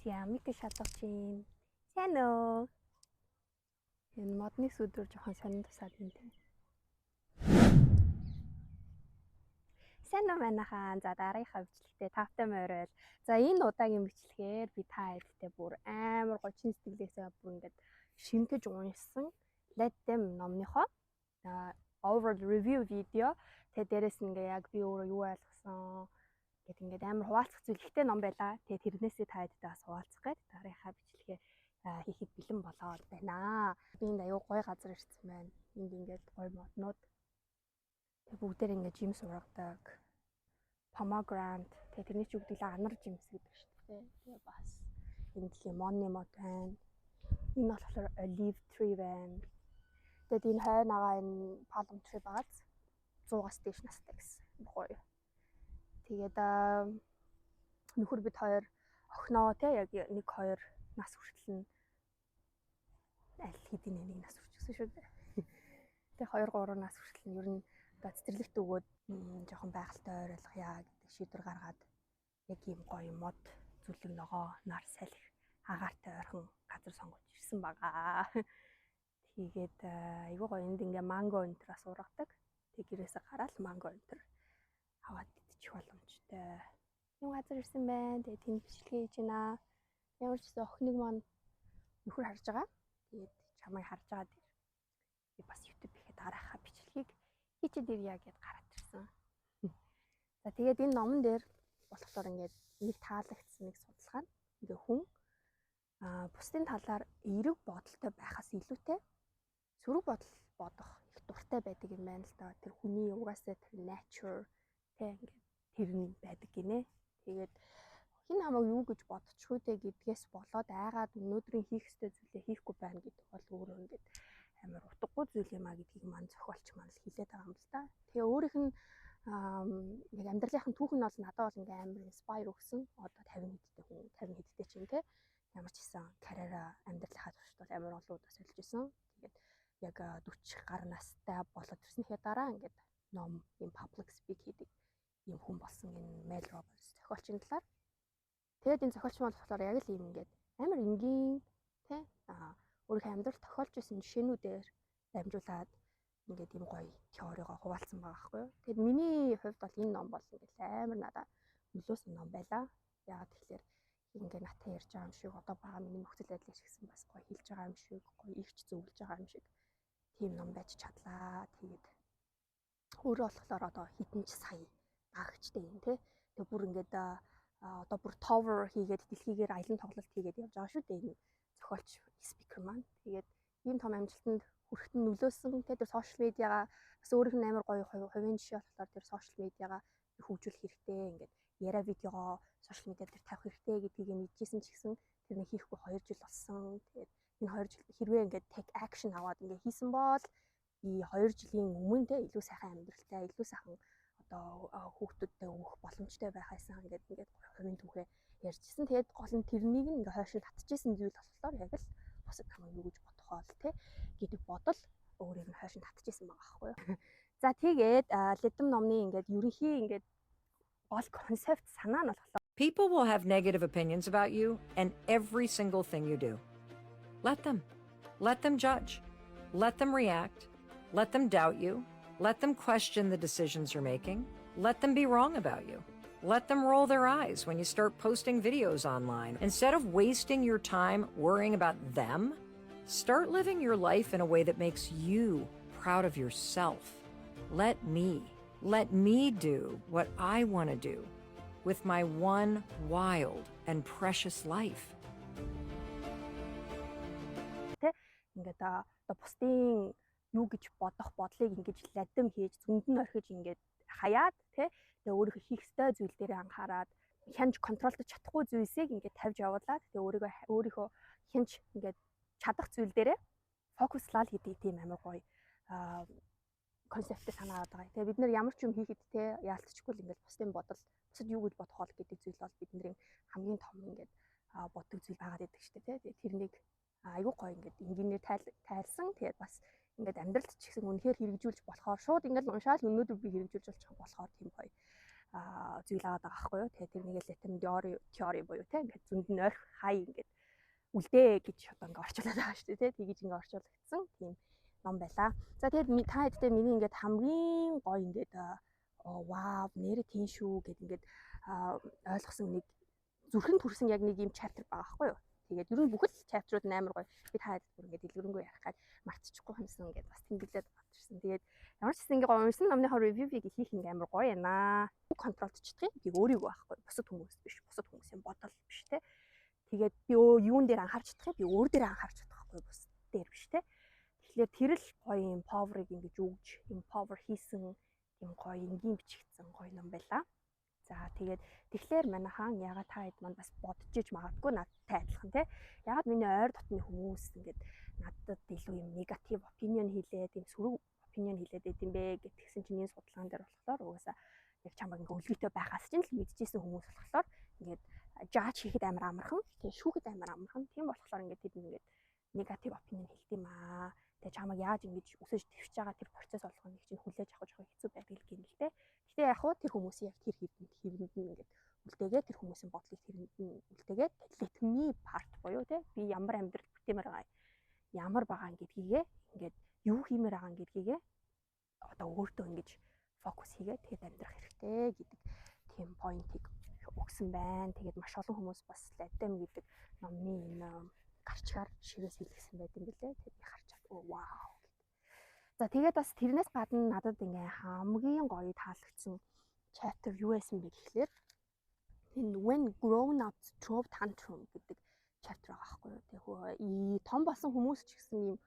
Ямик шалгаж юм. Сайн уу? Энэ модны сүдрээр жоохон сонин тусаад юм те. Сайн уу манайхаа. За дараагийнхаа бичлэгтээ тавтай морил. За энэ удаагийн бичлэгээр би та хэдтэй бүр амар гочин сэтгэлээсээ бүр ингээд шимтэж уншсан Let Them номныхоо over review видео. Тэгээ дээрэс нь ингээ яг би өөрөө юу ойлгосон гэт ингээд амар хуваалцах зүйл ихтэй ном байлаа. Тэгээ тэрнээсээ та хэдтэй бас хуваалцах гээд дараагийнхаа бичлэгээ хийхэд бэлэн болоод байна. Би энэ аюу гой газар ирсэн байна. Энд ингээд гой моднууд. Тэг бүгдээр ингээд жим сургадаг. Pomegranate. Тэг тэрний ч үгдэлээ анар жимс гэдэг шүү дээ. Тэгээ бас энэ дэлхийн money мод байна. Энэ болохоор olive tree байна. Тэгэд энэ хойно байгаа энэ palm tree багаз 100-аас дээш настай гэсэн. Гоё. Тэгээд нөхөр бид хоёр охиноо те яг 1 2 нас хүртэл нь аль хэдийн нэг нас хүрчихсэн шүү дээ. Тэгээ 2 3 нас хүртэл нь ер нь цэцэрлэгт өгөөд жоохон байгальтай ойрлохъя гэдэг шийдвэр гаргаад яг ийм гоё мод зүлэг ногоо нар салхи агаартай ойрхон газар сонгож ирсэн байгаа. Тэгээд айгуу гоё энд ингээ манго өнтер бас ургадаг. Тэг гэрээсээ гараад манго өнтер аваад идчих боломжтой. Юм газар ирсэн байна. Тэгээ тэнд бичлэгээ хийж байна. Ямар ч гэсэн охиныг маань нөхөр харж байгаа. Тэгээд чамайг харж байгаа дээр би бас YouTube хийхэд дараахаа бичлэгийг хийчихэд ирья гэд гараад ирсэн. За тэгээд энэ номон дээр болохоор ингээд нэг таалагдсан нэг судалгаа нь ингээ хүн бусдын талаар эерэг бодолтой байхаас илүүтэй сөрөг бодох их дуртай байдаг юм байна л да. Тэр хүний угаасаа тэр nature тэ ингээд тэр нь байдаг гинэ. Тэгээд хин хамааг юу гэж бодчихгүй те гэдгээс болоод айгаад өнөөдрийн хийх ёстой зүйлээ хийхгүй байна гэдэг бол өөрөө ингээд амар утгагүй зүйл юм а гэдгийг маань зохиолч маань л хэлээд байгаа юм л да. Тэгээ өөрийнх нь яг амьдралынхын түүх нь бол надад бол ингээм амар inspire өгсөн. Одоо 50 хэдтэй хүн 50 хэдтэй чинь те ямар ч гэсэн карьераа амьдралынхаа туршид бол амар олон удаа сольж исэн. Тэгээд яг 40 гаруй настай болоод ирснийхээ дараа ингээд ном юм public speak хийдэг юм хүн болсон энэ Mel Robbins зохиолчийн талаар. Тэгээд энэ зохиолч маань болохоор яг л юм ингээд амар энгийн тий өөрийнхөө амьдрал тохиолж исэн жишээнүүдээр дамжуулаад ингээд юм гоё теоригоо хуваалцсан байгаа байхгүй юу. Тэгэд миний хувьд бол энэ ном бол ингээд амар надад нөлөөсөн ном байлаа. Яагаад тэгэхээр ингээд натаа ярьж байгаа юм шиг одоо байгаа миний нөхцөл байдлыг шигсэн бас гоё хэлж байгаа юм шиг гоё ирч зөвлөж байгаа юм шиг тийм ном байж чадлаа. Тэгээд өөрөө болохоор одоо хитэн ч сая даагчтай юм тий. Тэг бүр ингээд одоо бүр tower хийгээд дэлхийгээр аялан тоглолт хийгээд явж байгаа шүү дээ энэ зохиолч спикер маань. Тэгээд ийм том амжилтанд хүрэхэд нь нөлөөсөн. Тэр сошиал медиагаа бас өөрийнх нь амар гоё хувийн жишээ болохоор тэр сошиал медиагаа хөгжүүлэх хэрэгтэй. Ингээд яриа видеогоо сошиал медиа дээр тавих хэрэгтэй гэдгийг мэдчихсэн ч гэсэн тэр нэг хийхгүй 2 жил болсон. Тэгээд энэ 2 жил хэрвээ ингээд take action аваад ингээд хийсэн бол би 2 жилийн өмнө те илүү сайхан амьдралтай, илүү сайхан одоо хүүхдүүдтэй өгөх боломжтой байхаасаа ингээд хувийн түүхээ ярьжсэн. Тэгээд гол нь тэрнийг ингээ хойшоо татчихсан зүйл болохоор яг л бусад хамаа юу гэж бодох хоол те гэдэг бодол өөрийг нь хойшоо татчихсан байгаа байхгүй юу. За тэгээд Let Them номны ингээд ерөнхий ингээд гол концепт санаа нь болохоор People will have negative opinions about you and every single thing you do. Let them. Let them judge. Let them react. Let them doubt you. Let them question the decisions you're making. Let them be wrong about you. Let them roll their eyes when you start posting videos online. Instead of wasting your time worrying about them, start living your life in a way that makes you proud of yourself. Let me do what I want to do with my one wild and precious life. Ингээд одоо бусдын юу гэж бодох бодлыг ингэж ладам хийж зөнд нь орхиж ингээд хаяад тэгээ өөрийнхөө хийх ёстой зүйл дээр анхаарад хянж контролдож чадахгүй зүйлсийг ингээд тавьж явуулаад тэгээ өөрийнхөө хянж ингээд чадах зүйл дээрээ фокуслал хийдэг тийм амар гоё концепт санаад байгаа. Тэгээ бид нэр ямар ч юм хийхэд те яалтчгүй л ингээд бусдын бодол бусад юу гэж бодох бол гэдэг зүйл бол бидний хамгийн том ингээд боддог зүйл байгаад байдаг шүү дээ те. Тэгээ тэрнийг айгүй гоё ингээд энгийнээр тайлсан. Тэгээд бас ингээд амьдралд ч гэсэн үнэхээр хэрэгжүүлж болохоор шууд ингээд уншаал өнөөдөр би хэрэгжүүлж болчих болохоор тийм гоё зүйл аваад байгаа байхгүй юу. Тэгээ тэрнийг latent theory буюу те ингээд зөнд нь ойрх хай ингээд үлдээ гэж одоо ингээд орчуулад байгаа шүү дээ те. Тэгэж ингээд орчуулагдсан тийм ном байлаа. За тэгээд та хэдтэй миний ингээд хамгийн гоё ингээд вау нэрэ тийм шүү гэд ингээд ойлгосон нэг зүрхэнд хүрсэн яг нэг юм chapter байгаа байхгүй юу. Тэгээд ер нь бүх л chapter-ууд амар гоё. Би та хэд бүр ингээд дэлгэрэнгүй ярих гад мартчихгүй юмсан ингээд бас тэмдэглээд батчихсан. Тэгээд ямар ч гэсэн ингээд унсан номныхоо review-ийг хийх ингээ амар гоё яана. Контролдчихдаг юм. Би өөрийгөө байхгүй. Бусад хүмүүс биш. Бусад хүмүүсийн бодол биш те. Тэгээд би юун дээр анхаарч чадах юм. Би өөр дээр анхаарч чадах байхгүй. Бусад дээр биш те. Тэгэхээр тэр л гоё юм power-ыг ингэж өгж, юм power хийсэн юм гоё энгийн бичигдсэн гоё ном байлаа. За тэгээд тэгэхээр манай хаан ягаад та хэд манд бас бодож иж магадгүй надтай адилхан те. Ягаад миний ойр дотны хүмүүс ингээд надад илүү юм негатив opinion хийлээд, юм сөрөг opinion хийлээд байт юм бэ гэтгсэн чинь энэ судалгаан дээр болохоор угаасаа яг чамайг ингээ өлгийтэй байхаас чинь л мэдчихсэн хүмүүс болохоор ингээд judge хийхэд амар амархан, тэгээ шүүхэд амар амархан. Тийм болохоор ингээд тэд ингээд негатив opinion хэлт юм аа. Тэгээ чамайг яаж ингэж өсөж твж байгаа тэр процесс болгоныг чинь хүлээж авах хэцүү байдаг л гэнэ л те. Гэтэ яг хуу тэр хүмүүсийн яг тэр хэвэнд нь ингээд үлдээгээд тэр хүмүүсийн бодлыг тэрэнд нь үлдээгээд let me part буюу те би ямар амьдрал бүтэмээр байгаа ямар байгаа гэдгийгээ ингээд юу хиймээр байгаа гэдгийгээ одоо өөртөө ингэж фокус хийгээд тэгээд амьдрах хэрэгтэй гэдэг тийм поинтыг өгсөн байна. Тэгээд маш олон хүмүүс бас Latem гэдэг номны энэ гарчгаар шивээс хэлсэн байт юм билээ. Тэгээд би харж чад вау. За тэгээд бас тэрнээс гадна надад ингээ хамгийн гоё таалагдсан chapter юу байсан бэ гэхлээр энэ when grown ups throw tantrum гэдэг chapter байгаа байхгүй юу. Тэгээ том болсон хүмүүс ч гэсэн юм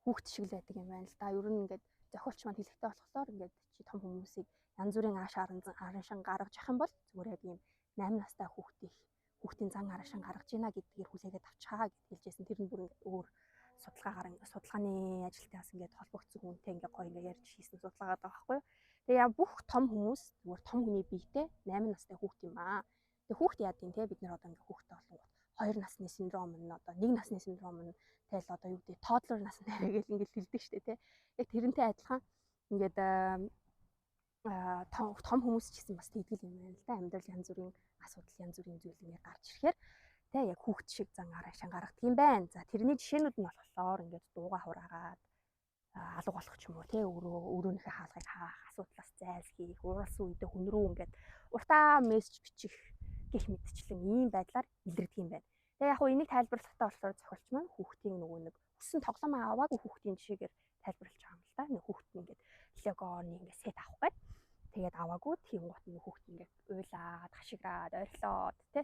хүүхд шиг л байдаг юм байна л да. Ер нь ингээд зохиолч маань хэлэхтэй болохоор ингээд чи том хүмүүсийг янз бүрийн ааш араншин гаргаж явах юм бол зүгээр яг юм 8 настай хүүхдийн зан араншин гаргаж ийна гэдгээр хүлээгээд авчихаа гэж хэлжсэн. Тэр нь бүр ингээд өөр судалгааны ажилтнаас ингээд холбогдсон хүнтэй ингээд гоё ингээд ярьж хийсэн судалгаа байгаа байхгүй юу. Тэгээ яа бүх том хүмүүс зүгээр том хүний биетэй 8 настай хүүхд юм аа. Тэгээ хүүхд яа гэв те бид нар одоо ингээд хүүхдтэй болгонгод 2 насны синдром нь одоо 1 насны синдром нь тэгэл одоо юу гэдэг toddler нас нэрээ гэл ингээд хэлдэг штэ те. Яг тэрнтэй адилхан ингээд том хүмүүс ч гэсэн бас тэгдэл юм байна л да. Амьдрал янз бүрийн асуудал янз бүрийн зүйл ингээд гарч ирэхээр тэ яг хүүхд шиг зан араашаа гаргадаг юм байна. За тэрний жишээнүүд нь болохоор ингээд дууга хураагаад алга болох ч юм уу те өөрөөнийхөө хаалгыг хаах, асуудлаас зайлсхийх, ууралсан үедээ хүн рүү ингээд уртаа мессеж бичих гэх мэтчлэн ийм байдлаар илэрдэг юм байна. Тэгээ яг хөө энийг тайлбарлахдаа болохоор зохиолч маань хүүхдийн нөгөө нэг өссөн тоглоом аваагүй хүүхдийн жишээгээр тайлбарлаж байгаа юм л да. Нэг хүүхд нь ингээд легоны ингээд сет авах гээд тэгээд аваагүй тийм гот нэг хүүхд ингээд уйлаад, хашиграад, ойрлоод те.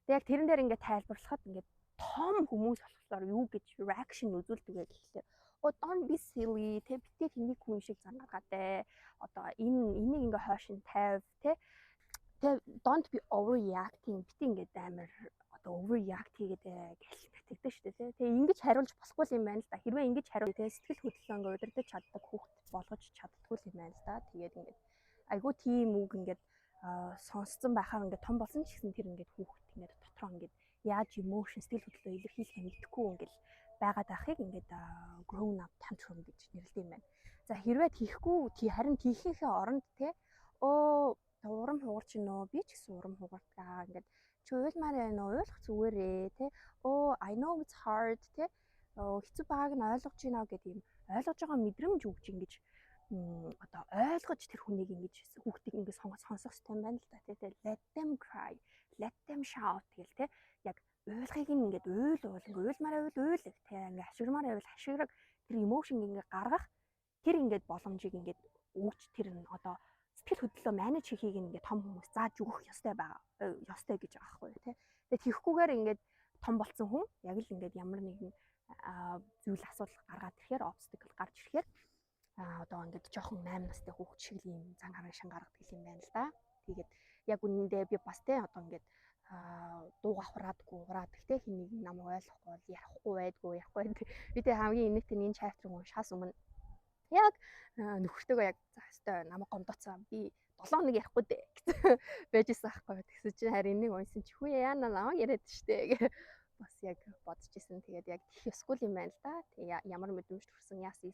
Тэгээд яг тэрэн дээр ингээд тайлбарлахад ингээд том хүмүүс болохоор юу гэж reaction үзүүлдэг вэ гэхлээр don't be silly те битээ тэнийг хүн шиг занаагаадэ. Одоо энийг ингээ хойшин тавь те. Тэгээ don't be overreacting битээ ингээд амар одоо overreact хийгээд гэлтэгдэг шүү дээ те. Тэгээ ингэж хариулж болохгүй юм байна л да. Хэрвээ ингэж хариул те сэтгэл хөдлөлөөнгөө удирдах чаддаг хүүхд болгож чаддгүй юм байна л да. Тэгээд ингээд айгуу тийм үг ингээд сонсцсон байхаар ингээд том болсон ч гэсэн тэр ингээд хүүхд ингээд дотроо ингээд яаж emotion сэтгэл хөдлөлөө илэрхийлэх мэдэхгүй ингээд байгаад байхыг ингээд grown up tantrum гэж нэрлэдэг юм байна. За хэрвээ тийхгүй харин тийхийнхээ оронд те урам хугарч гинөө би ч гэсэн урам хугартаа ингээд чи уйлмаар байна уу уйлах зүгээрээ те I know it's hard те хэцүү байгааг нь ойлгож гинэ гэдэг юм ойлгож байгаа мэдрэмж өгч ингэж одоо ойлгож тэр хүнийг ингэж хүүхдийг ингэ сонсох хэрэгтэй байна л да те let them cry let them shout гэл те яг уйлахыг ингээд уйлмаар уйл те ингээ хашгирмаар байвал хашгираг тэр emotion ингээ гаргах тэр ингээд боломжийг ингээд өгч тэр нь одоо сэтгэл хөдлөлөө менеж хийхийг ингээд том хүмүүс зааж өгөх ёстой гэж байгаа байхгүй те. Тэгээд тийхгүйгээр ингээд том болсон хүн яг л ингээд ямар нэгэн зүйл асуудал гаргаад ирэхээр obstacle гарч ирэхээр одоо ингээд жоохон 8 настай хүүхд шиг юм зан араашин гаргадаг юм байна л да. Тэгээд яг үнэндээ би бас те одоо ингээд дууга хураад гэхдээ хэнийг намайг ойлгохгүй ярихгүй байдгүй. Би тэ хамгийн инээдтэй энэ chapter-ыг уншихаас өмнө яг нөхөртөөгөө яг за хэвээр намайг гомдоцсон. Би 7 хоног ярихгүй дээ гэсэн байжсэн байхгүй. Тэгсэн чинь харин энийг унсан чи хүү яана намайг яриад штэ гэх бас яг бодож исэн. Тэгээд яг тийх ёсгүй юм байна л да. Ямар мэдрэмж төрсөн, яасан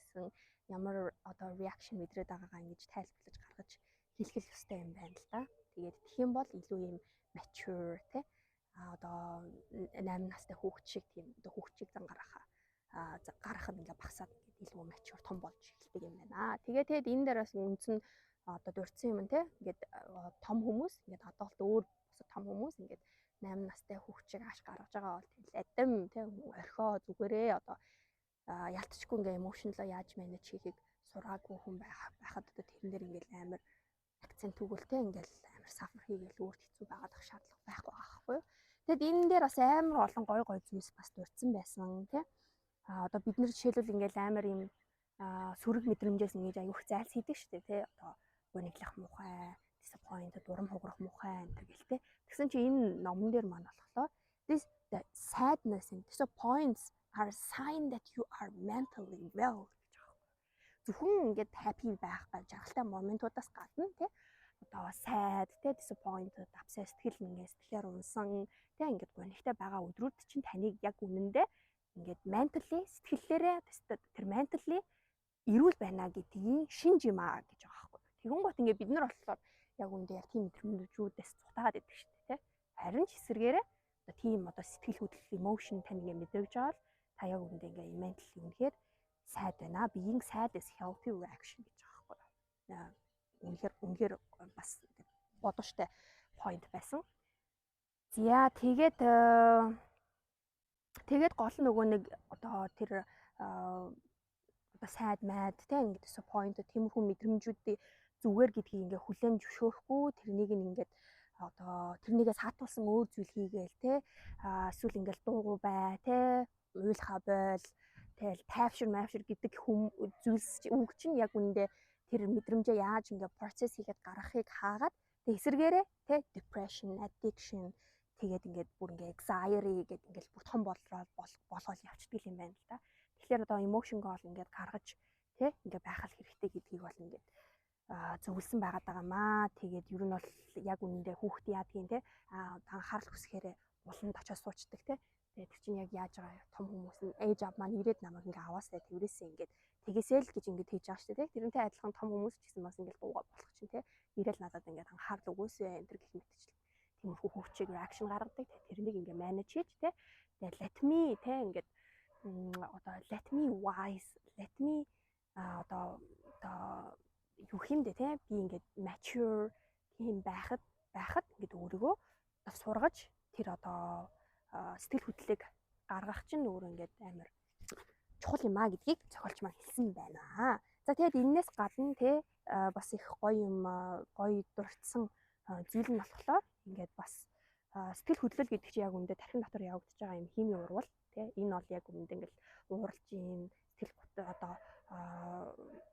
ямар одоо reaction мэдрээд байгаагаа ингэж тайлбарлаж гаргаж хэлэх ёстой юм байна л да. Тэгээд тэгэх юм бол илүү юм mature те одоо 8 настай хүүхэд шиг тийм одоо хүүхдийг гаргах нь ингээ багасаад илүү mature том болж эхэлдэг юм байна. Тэгээд энэ дээр бас үндсэн одоо дурдсан юм те ингээд том хүмүүс ингээд адуулт өөр том хүмүүс ингээд 8 настай хүүхчийг ааш гаргаж байгаа бол адим те орхио зүгээрээ одоо ялцчихгүй ингээ emotional яаж manage хийхийг сураагүй хүн байхад одоо тэрэн дээр ингээл амар акцент өгүүлтэй ингээл амар сафар хийгээл өөрт хэцүү байгаад ах шаардлага байхгүй байхгүй юу. Тэгэд энэ дээр бас амар олон гой зүйлс бас дурдсан байсан тий. Одоо бид нэр жишээлбэл ингээл амар юм сүрэг мэдрэмжээс ингэж аюух зайлс хийдэг шүү дээ тий. Одоо гониглах мухай, disappointed, урам хугарах мухай энэ гэлтэй. Тэгсэн чи энэ номон дээр маань болохоор this the sadness and disappointments are a sign that you are mentally well гэж байгаа. Зөвхөн ингээд happy байх жаргалтай моментуудаас гадна тий одоо sad тий disappointed upset сэтгэл ингээд сэтгэлээр унсан тий ингээд гонигтай байгаа өдрүүд чинь таныг яг үнэндээ ингээд mentally сэтгэллээрээ тэр mentally эрүүл байна гэдгийг шинж юм аа гэж байгаа байхгүй. Тэгүн гот ингээд бид нар болохоор яг үндэ яг тийм мэдрэмжүүдээс цутаагаад идэг шүү дээ тий. Харин ч эсвэргээрээ одоо тийм одоо сэтгэл хөдлөл emotion тань ингээд мэдрэгж байгаа л та яг үндэ ингээд mentally үнэхээр sad байна. Being sad is healthy reaction гэж байгаа байхгүй. Үнэхээр бас бодоштой point байсан. За тэгээд гол нөгөө нэг одоо тэр одоо sad mad те ингээд disappointed тиймэрхүү мэдрэмжүүдийн зүгээр гэдгийг ингээд хүлээн зөвшөөрөхгүй тэрнийг ингээд одоо тэрнийгээс хатуулсан өөр зүйл хийгээл те эсвэл ингээд дуугүй бай те уйлхаа бойл тэгэл тайвшир гэдэг зүйлс үг чинь яг үндэ тэр мэдрэмжээ яаж ингээд процесс хийгээд гаргахыг хаагаад тэг эсэргээрээ те depression, addiction тэгээд ингээд бүр ингээд anxiety гэдэг ингээд бүр том болгоод явчихдаг юм байна л да. Тэгэхээр одоо emotion goal ингээд гаргаж те ингээд байхал хэрэгтэй гэдгийг бол ингээд зөвлөсөн байгаад байгаамаа. Тэгээд ер нь бол яг үнэндээ хүүхд яадгийн те анхаарал хүсгээрээ уланд очиж суучдаг те. Тэгээд тэр чинь яг яаж байгаа том хүмүүс нь age up маань ирээд намайг ингээ аваасаа тэрээсээ ингээд тэгээсэй л гэж ингээд хийж байгаа шүү дээ. Тэрнтэй адилхан том хүмүүс ч гэсэн бас ингээд дуугаа болох чинь те. Ирээл надад ингээд анхаарал өгөөсэй энэ төр гэх мэтчлээ. Тиймэрхүү хөвчийг reaction гаргадаг. Тэрнийг ингээ manage хийж те. Тэгээд let me те ингээд одоо let me wise, let me одоо юу хэмдэ те би ингээд mature тийм байхад ингээд өөрийгөө одоо сургаж тэр одоо сэтгэл хөдлөлийг гаргах чинь өөр ингээд амар чухал юм а гэдгийг зохиолч маань хэлсэн байна. За тэгээд энээс гадна те бас их гоё дурдсан зүйл нь болохоор ингээд бас сэтгэл хөдлөл гэдэг чинь яг үндэ тархин дотор явагдаж байгаа юм хими урвал те энэ бол яг үндэ ингээд ууралж юм сэтгэл одоо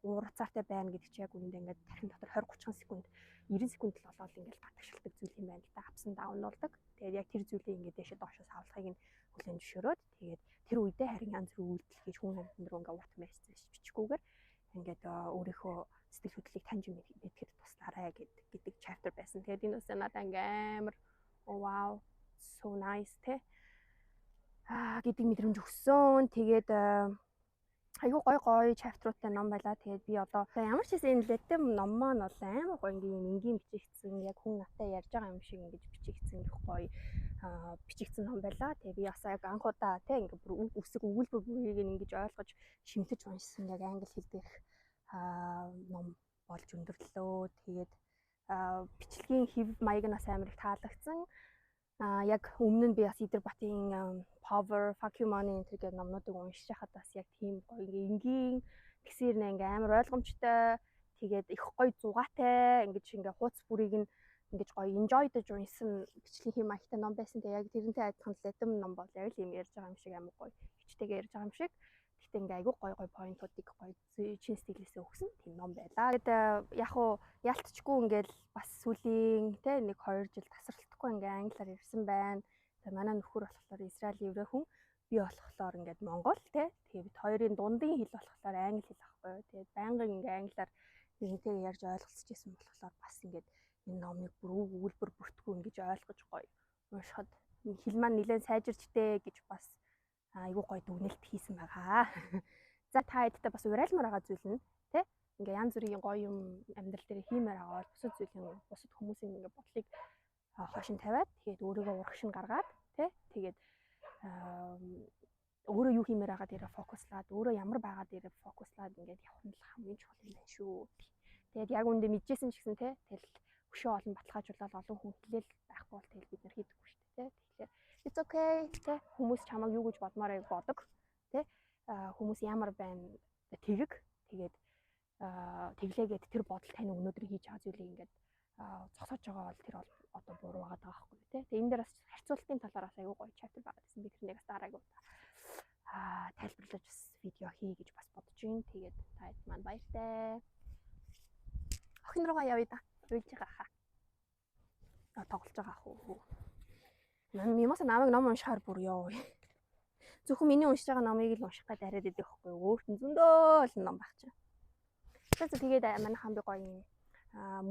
уурцаатай байна гэдэг чинь яг үндэ ингээд тархин дотор 20-30 секунд 90 секунд л болоод ингээд гадагшилдаг зүйл юм байна л да. Апсан даунуулдаг. Тэгээд яг тэр зүйлийг ингээд дэшээ доошоос авлахыг нь хүлээн зөвшөөрөөд тэгээд тэр үедээ харин янз бүрийн үйлдэл хийж хүн амьтан руу ингээд урт мессеж бичгүүгээр ингээд өөрийнхөө сэтгэл хөдлөлийг таньж мэдхэд туслаарай гэдэг chapter байсан. Тэгээд энэ үсээ надад ингээд амар wow so nice те гэдэг мэдрэмж өгсөн. Тэгээд айгүй гоё чаптеруудтай ном байла. Тэгээд би одоо ямар ч хэсэг энэ летем ном маань бол амар гоё энгийн бичигдсэн яг хүн натаа ярьж байгаа юм шиг ингэж бичигдсэн их гоё бичигдсэн ном байла. Тэгээд би бас яг анх удаа те ингээ бүр үсэг өгүүлбэр бүрийг ингэж ойлгож шимтэж уншсан яг англи хэл дээрх ном болж өндөрлөө. Тэгээд бичлэгийн хэв маяг нь бас амар их таалагдсан. Яг өмнө нь би бас Идэр Батын Power, Fuck You Money гэх номнуудыг уншиж хахад бас яг тийм гоё энгийн тэгсэр нэ амар ойлгомжтой тэгээд их гоё зугаатай ингээ хууц бүрийг нь ингэж гоё enjoy дэж уншсан бичлэгийн хэм маягтай ном байсан. Тэгээд яг тэрнтэй адилхан летем ном бол яг л юм ярьж байгаа юм шиг амар гоё хичтэйгээр ярьж байгаа юм шиг. Гэхдээ ингээ айгүй гоё поинтуудыг гоё чин стилээсээ өгсөн тийм ном байлаа. Тэгээд яг уу ялцчихгүй ингээл бас сүлийн те 1-2 жил тасралтгүй ингээ англиар ярьсан байна. Тэгээд манай нөхөр болохоор Израилийн еврей хүн, би болохоор ингээд Монгол те. Тэгээд бид хоёрын дундын хэл болохоор англи хэл ахгүй юу. Тэгээд байнгын ингээ англиар нэгнтэйгээ ярьж ойлголцож байсан болохоор бас ингээд энэ номыг бүр өгүүлбэр бүртгүү ингэж ойлгож гоё уншихад хэл маань нэлээд сайжирчтэй гэж бас айгүй гоё дүгнэлт хийсэн байгаа. За та хэдтэй бас урайлмаар байгаа зүйл нь тий ингээ янз бүрийн гоё юм амьдрал дээр хиймээр байгаа бол бусад хүмүүсийн ингээ бодлыг хошин тавиад тэгээд өөрийгөө урагшин гаргаад тэгээд өөрөө юу хиймээр байгаа дээрээ фокуслаад өөрөө ямар байгаа дээрээ фокуслаад ингээд явах нь хамгийн чухал юм байна шүү. Тэгээд яг үндэ мэдчихсэн ч гэсэн тэгэл өшөө олон баталгаажуулаад олон хүн хэлэл байхгүй бол тэгэл бид нар хийдэггүй шүү дээ. Тэгэхээр it's okay хүмүүс чамайг юу гэж бодмаарыг бодог хүмүүс ямар байна тэгээд тэглээгээд тэр бодол тань өнөөдөр хийж байгаа зүйлийг ингээд зогсоож байгаа бол тэр бол одоо буруу байгаа байхгүй тэгээ энэ дээр бас харьцуултын талаараас аягүй гоё чатер байгаа гэсэн би тэрнийг бас дараагийн тайлбарлаж бас видео хий гэж бас бодож байна. Тэгээд таад маань баяртай. Охин руугаа явъя да. Уйлж байгаа хаа. Тоглож байгаа хөө. Юмас намайг ном уншихаар бүр ёо. Зөвхөн миний уншиж байгаа номыг л унших гэдэг арайд идэх байхгүй юу? Өөрт нь зөндөө л ном баг чинь. Тэгээд манайхан би гоё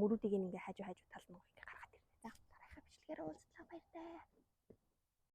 мөрүүдийг ингээ хажуу талд нь ингээ гаргаад ирнэ. За дараагийн бичлэгээр уулзлаа баяртай.